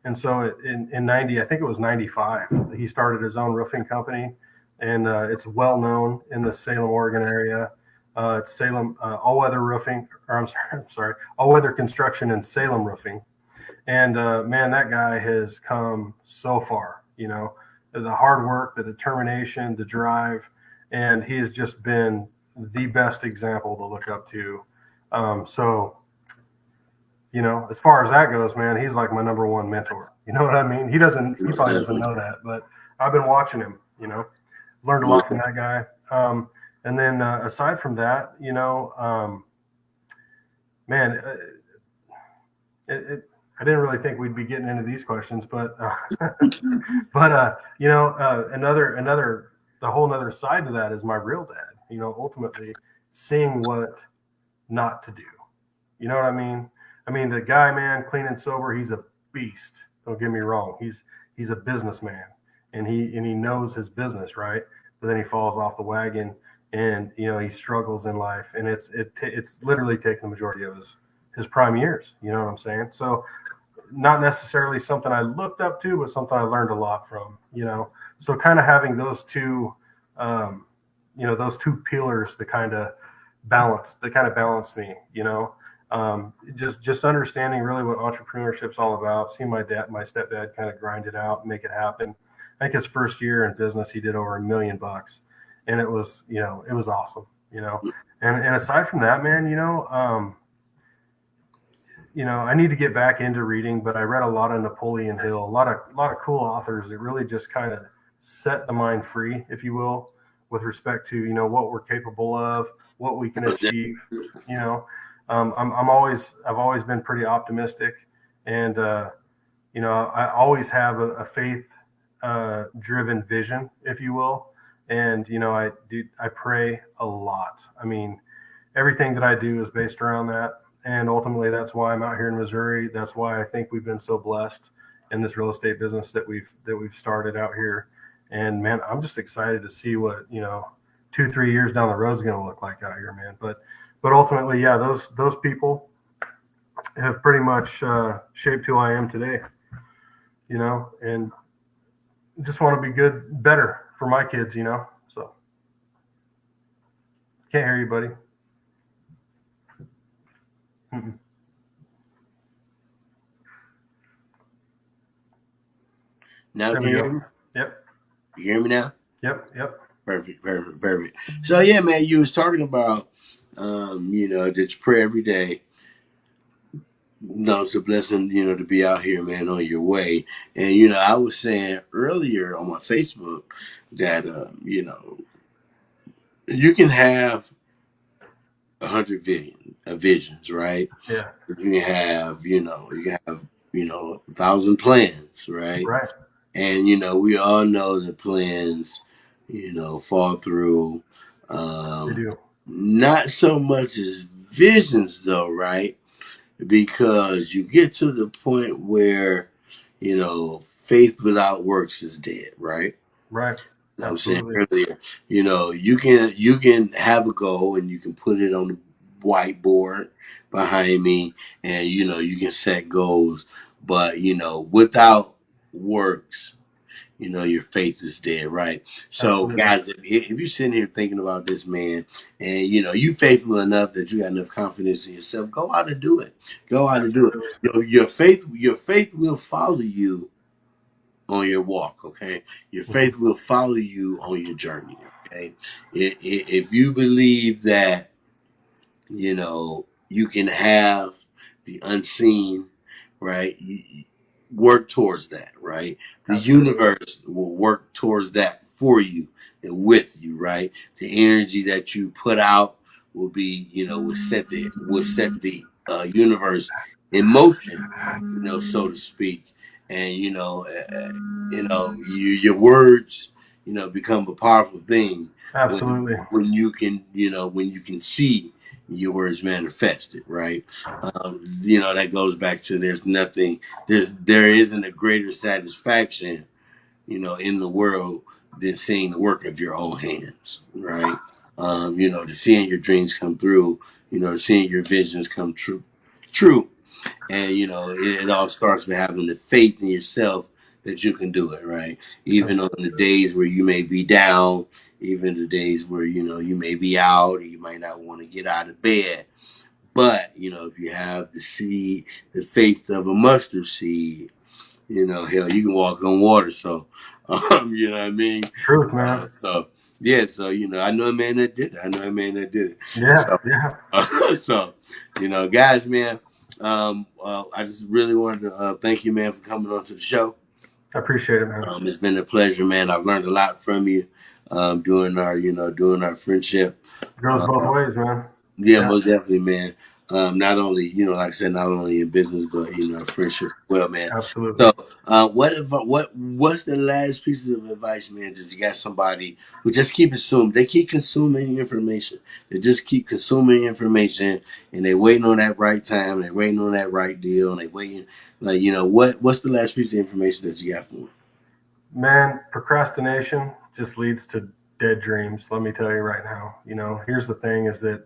And so in 90, I think it was 95, he started his own roofing company, and it's well known in the Salem, Oregon area. It's Salem All Weather Roofing, or I'm sorry, All Weather Construction and Salem Roofing. And man, that guy has come so far, the hard work, the determination, the drive, and he has just been the best example to look up to. As far as that goes, man, he's like my number one mentor. You know what I mean? He probably doesn't know that, but I've been watching him, learned a lot from that guy. And then aside from that, man, I didn't really think we'd be getting into these questions, but the whole nother side to that is my real dad, ultimately seeing what not to do. You know what I mean? I mean, the guy, man, clean and sober, he's a beast. Don't get me wrong. He's a businessman, and he knows his business, right? But then he falls off the wagon, and he struggles in life, and it's literally taken the majority of his prime years. You know what I'm saying? So not necessarily something I looked up to, but something I learned a lot from. So kind of having those two, those 2 pillars to kind of balance me. Just understanding really what entrepreneurship's all about. Seeing my stepdad kind of grind it out and make it happen. I think his first year in business, he did over $1 million, and it was awesome. And aside from that, man, I need to get back into reading, but I read a lot of Napoleon Hill, a lot of cool authors that really just kind of set the mind free, if you will, with respect to what we're capable of, what we can achieve. You know, I've always been pretty optimistic, and I always have a faith driven vision, if you will, and I pray a lot. I mean, everything that I do is based around that. And ultimately, that's why I'm out here in Missouri. That's why I think we've been so blessed in this real estate business that we've started out here. And man, I'm just excited to see what 2-3 years down the road is going to look like out here, man. But ultimately, yeah, those people have pretty much shaped who I am today. And just want to be better for my kids. So can't hear you, buddy. Mm-mm. Now There can we you go. hear me? Yep. You hear me now? Yep. Perfect. So yeah, man, you was talking about, that you pray every day. No, it's a blessing, to be out here, man, on your way. And I was saying earlier on my Facebook that, you can have 100 visions, right? Yeah. You can have, you can have, 1,000 plans, right? Right. And we all know that plans, fall through. They Um, do. Not so much as visions, though, right? Because you get to the point where, faith without works is dead, right? Right. I was saying Absolutely. earlier, you can have a goal and you can put it on the whiteboard behind me, and you can set goals, but without works, your faith is dead, right? So, Absolutely. guys, if you're sitting here thinking about this, man, and you faithful enough that you got enough confidence in yourself, go out and do it. Go out and do it. Absolutely. Your faith will follow you on your walk. Okay, your Mhm. faith will follow you on your journey. Okay, if you believe that you can have the unseen, right? Work towards that, right? The Absolutely. universe will work towards that for you and with you, right? The energy that you put out will be, will set the universe in motion, so to speak. And your words, become a powerful thing when Absolutely. when you can see your words manifested, right? That goes back to there isn't a greater satisfaction, in the world than seeing the work of your own hands, right? To seeing your dreams come through, to seeing your visions come true. And it all starts with having the faith in yourself that you can do it, right? Even on the Absolutely. days where you may be down, even the days where you may be out, or you might not want to get out of bed. But if you have the faith of a mustard seed, hell, you can walk on water. So, you know what I mean. Truth, man. So yeah, so I know a man that did it. I know a man that did it. Yeah. So, Yeah. so guys, man, I just really wanted to thank you, man, for coming on to the show. I appreciate it, man. It's been a pleasure, man. I've learned a lot from you, during our friendship. It goes both Uh, ways, man. Yeah, Yeah. most definitely, man. Not only, like I said, not only in business, but friendship as well, man. Absolutely. So, what's the last piece of advice, man? That you got somebody who just they keep consuming information. They just keep consuming information, and they waiting on that right time. They're waiting on that right deal, and they waiting, like what's the last piece of information that you got for them? Man, procrastination just leads to dead dreams. Let me tell you right now. Here's the thing is that,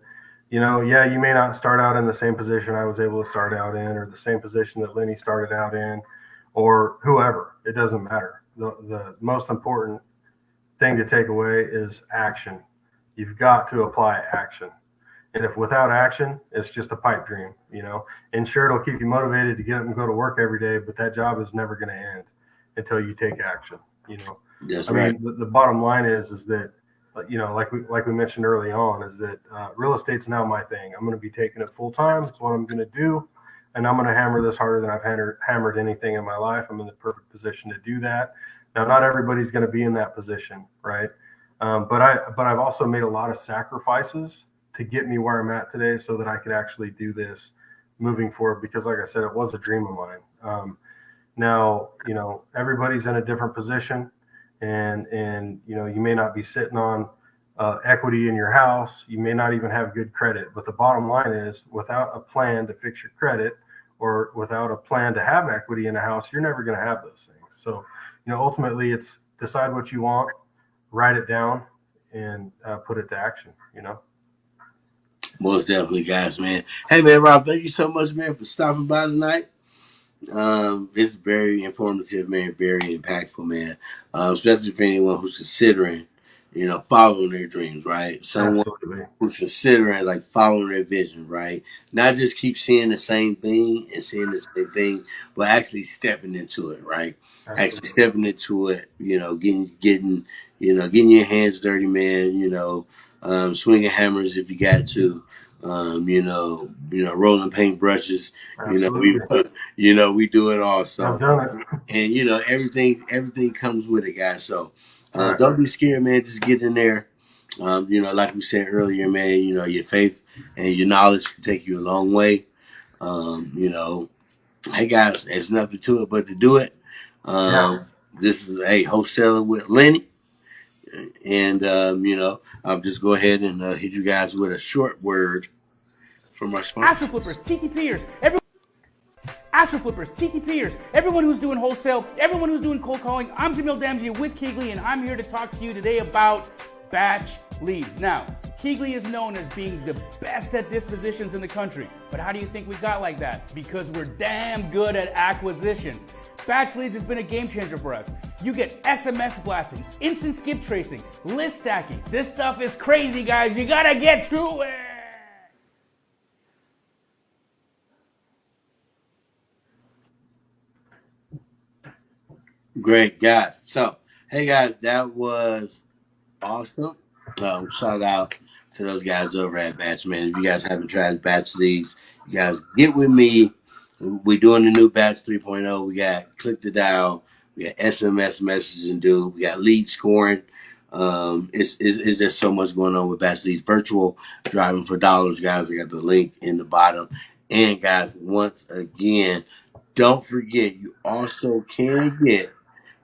yeah, you may not start out in the same position I was able to start out in, or the same position that Lenny started out in, or whoever. It doesn't matter. The most important thing to take away is action. You've got to apply action. And if without action, it's just a pipe dream. And sure, it'll keep you motivated to get up and go to work every day, but that job is never going to end until you take action. That's I right. mean, the bottom line is that like we mentioned early on, is that real estate's now my thing. I'm going to be taking it full time. It's what I'm going to do, and I'm going to hammer this harder than I've hammered anything in my life. I'm in the perfect position to do that. Now, not everybody's going to be in that position, right? I've also made a lot of sacrifices to get me where I'm at today, so that I could actually do this moving forward. Because, like I said, it was a dream of mine. Now, everybody's in a different position, and you may not be sitting on equity in your house. You may not even have good credit. But the bottom line is, without a plan to fix your credit, or without a plan to have equity in a house, you're never going to have those things. So, ultimately, it's decide what you want, write it down, and put it to action. Most definitely, guys, man. Hey, man, Rob, thank you so much, man, for stopping by tonight. It's very informative, man, very impactful, man. Especially for anyone who's considering, following their dreams, right? Someone Absolutely. who's considering like following their vision, right? Not just keep seeing the same thing and seeing the same thing, but actually stepping into it, right? Actually Absolutely. stepping into it, getting your hands dirty, man. Swinging hammers if you got to. Rolling paint brushes. We Absolutely. we do it all. I've So, done it. and everything comes with it, guys. So, Right. don't be scared, man. Just get in there. Like we said earlier, man, your faith and your knowledge can take you a long way. Hey guys, there's nothing to it but to do it. Yeah. This is a wholesaler with Lenny, and I'll just go ahead and hit you guys with a short word from our sponsor. Astro flippers, TTPers, Astro flippers, TTPers, everyone who's doing wholesale, everyone who's doing cold calling. I'm Jamil Damji with Keegley, and I'm here to talk to you today about batch leads. Now, Keegley is known as being the best at dispositions in the country. But how do you think we got like that? Because we're damn good at acquisition. Batch leads has been a game changer for us. You get SMS blasting, instant skip tracing, list stacking. This stuff is crazy, guys. You gotta get to it. Great, guys. So, hey guys, that was awesome. Shout out to those guys over at Batch, man. If you guys haven't tried Batch Leads, you guys get with me. We're doing the new Batch 3.0. We got Click the Dial. We got SMS messaging, dude. We got lead scoring. It's just so much going on with Batch Leads. Virtual driving for dollars, guys. We got the link in the bottom. And guys, once again, don't forget, you also can get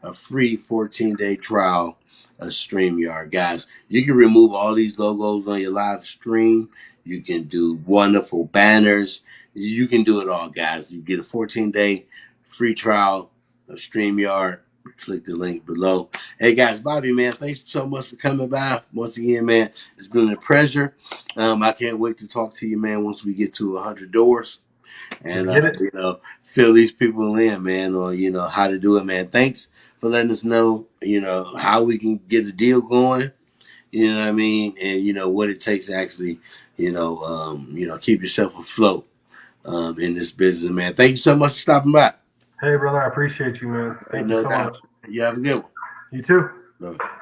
a free 14-day trial of StreamYard. Guys, you can remove all these logos on your live stream. You can do wonderful banners. You can do it all, guys. You get a 14-day free trial of StreamYard. Click the link below. Hey, guys, Bobby, man, thanks so much for coming by. Once again, man, it's been a pleasure. I can't wait to talk to you, man, once we get to 100 doors. Let's And, get it. fill these people in, man, on, how to do it, man. Thanks for letting us know, how we can get a deal going, you know what I mean? And, what it takes to actually, keep yourself afloat in this business, man. Thank you so much for stopping by. Hey, brother, I appreciate you, man. Thank you No so doubt. much. You have a good one. You too. Bye.